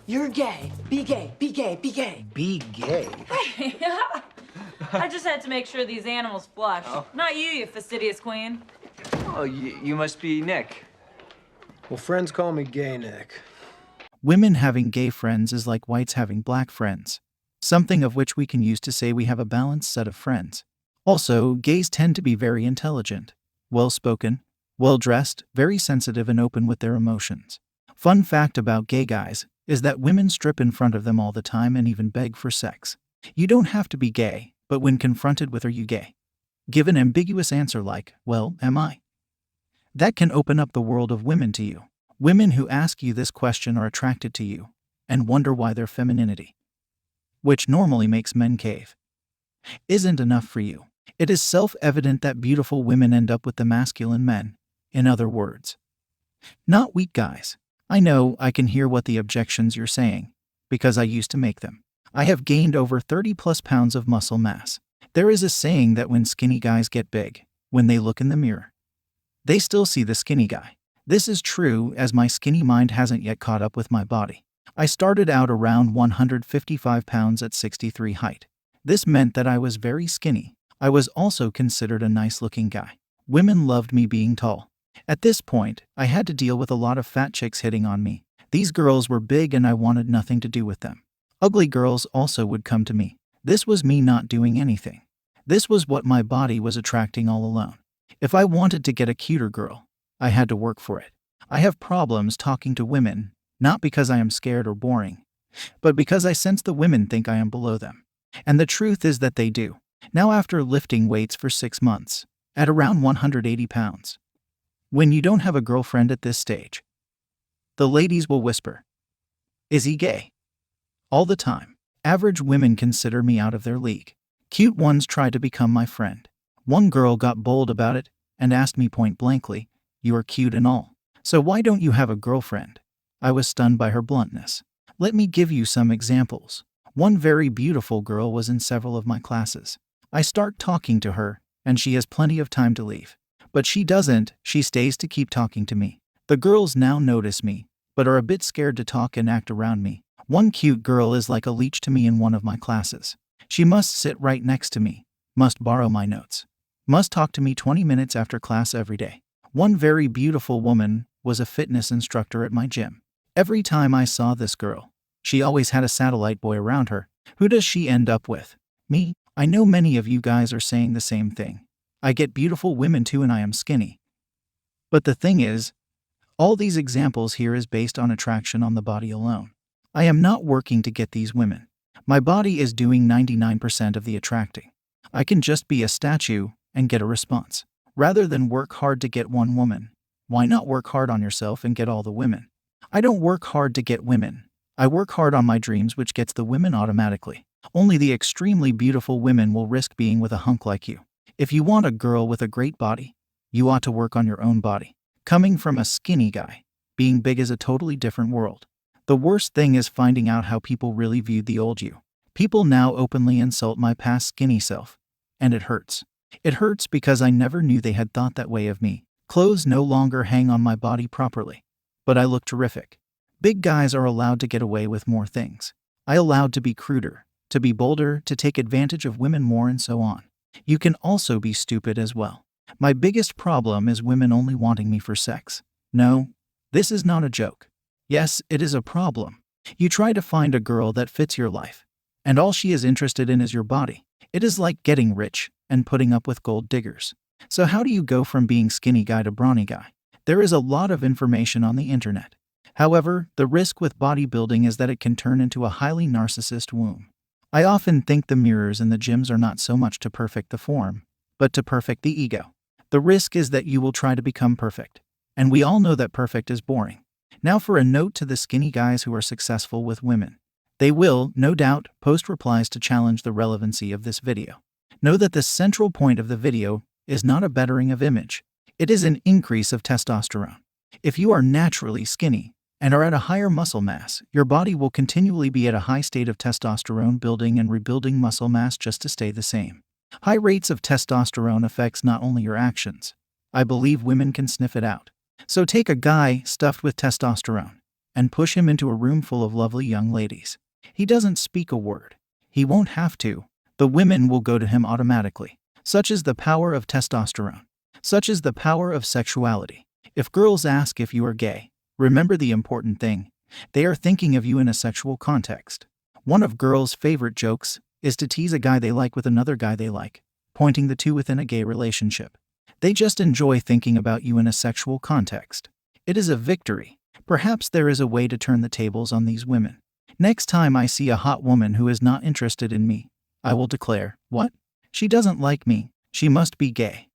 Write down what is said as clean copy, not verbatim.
You're gay. Be gay. Be gay. Be gay. Be gay? I just had to make sure these animals flush. Not you, you fastidious queen. Oh, you must be Nick. Well, friends call me Gay Nick. Women having gay friends is like whites having black friends, something of which we can use to say we have a balanced set of friends. Also, gays tend to be very intelligent, well-spoken, well-dressed, very sensitive and open with their emotions. Fun fact about gay guys is that women strip in front of them all the time and even beg for sex. You don't have to be gay, but when confronted with "Are you gay?" give an ambiguous answer like, "Well, am I?" That can open up the world of women to you. Women who ask you this question are attracted to you and wonder why their femininity, which normally makes men cave, isn't enough for you. It is self-evident that beautiful women end up with the masculine men. In other words, not weak guys. I know I can hear what the objections you're saying, because I used to make them. I have gained over 30 plus pounds of muscle mass. There is a saying that when skinny guys get big, when they look in the mirror, they still see the skinny guy. This is true as my skinny mind hasn't yet caught up with my body. I started out around 155 pounds at 6'3" height. This meant that I was very skinny. I was also considered a nice-looking guy. Women loved me being tall. At this point, I had to deal with a lot of fat chicks hitting on me. These girls were big and I wanted nothing to do with them. Ugly girls also would come to me. This was me not doing anything. This was what my body was attracting all alone. If I wanted to get a cuter girl, I had to work for it. I have problems talking to women, not because I am scared or boring, but because I sense the women think I am below them. And the truth is that they do. Now, after lifting weights for 6 months, at around 180 pounds, when you don't have a girlfriend at this stage, the ladies will whisper, "Is he gay?" all the time. Average women consider me out of their league. Cute ones try to become my friend. One girl got bold about it and asked me point blankly, "You are cute and all, so why don't you have a girlfriend?" I was stunned by her bluntness. Let me give you some examples. One very beautiful girl was in several of my classes. I start talking to her, and she has plenty of time to leave. But she doesn't, she stays to keep talking to me. The girls now notice me, but are a bit scared to talk and act around me. One cute girl is like a leech to me in one of my classes. She must sit right next to me, must borrow my notes, must talk to me 20 minutes after class every day. One very beautiful woman was a fitness instructor at my gym. Every time I saw this girl, she always had a satellite boy around her. Who does she end up with? Me. I know many of you guys are saying the same thing. I get beautiful women too and I am skinny. But the thing is, all these examples here is based on attraction on the body alone. I am not working to get these women. My body is doing 99% of the attracting. I can just be a statue and get a response. Rather than work hard to get one woman, why not work hard on yourself and get all the women? I don't work hard to get women. I work hard on my dreams, which gets the women automatically. Only the extremely beautiful women will risk being with a hunk like you. If you want a girl with a great body, you ought to work on your own body. Coming from a skinny guy, being big is a totally different world. The worst thing is finding out how people really viewed the old you. People now openly insult my past skinny self, and it hurts. It hurts because I never knew they had thought that way of me. Clothes no longer hang on my body properly, but I look terrific. Big guys are allowed to get away with more things. I allowed to be cruder, to be bolder, to take advantage of women more, and so on. You can also be stupid as well. My biggest problem is women only wanting me for sex. No, this is not a joke. Yes, it is a problem. You try to find a girl that fits your life, and all she is interested in is your body. It is like getting rich and putting up with gold diggers. So how do you go from being skinny guy to brawny guy? There is a lot of information on the internet. However, the risk with bodybuilding is that it can turn into a highly narcissist womb. I often think the mirrors in the gyms are not so much to perfect the form, but to perfect the ego. The risk is that you will try to become perfect, and we all know that perfect is boring. Now for a note to the skinny guys who are successful with women. They will, no doubt, post replies to challenge the relevancy of this video. Know that the central point of the video is not a bettering of image. It is an increase of testosterone. If you are naturally skinny and are at a higher muscle mass, your body will continually be at a high state of testosterone building and rebuilding muscle mass just to stay the same. High rates of testosterone affects not only your actions. I believe women can sniff it out. So take a guy stuffed with testosterone and push him into a room full of lovely young ladies. He doesn't speak a word. He won't have to. The women will go to him automatically. Such is the power of testosterone. Such is the power of sexuality. If girls ask if you are gay, remember the important thing. They are thinking of you in a sexual context. One of girls' favorite jokes is to tease a guy they like with another guy they like, pointing the two within a gay relationship. They just enjoy thinking about you in a sexual context. It is a victory. Perhaps there is a way to turn the tables on these women. Next time I see a hot woman who is not interested in me, I will declare, what? She doesn't like me. She must be gay.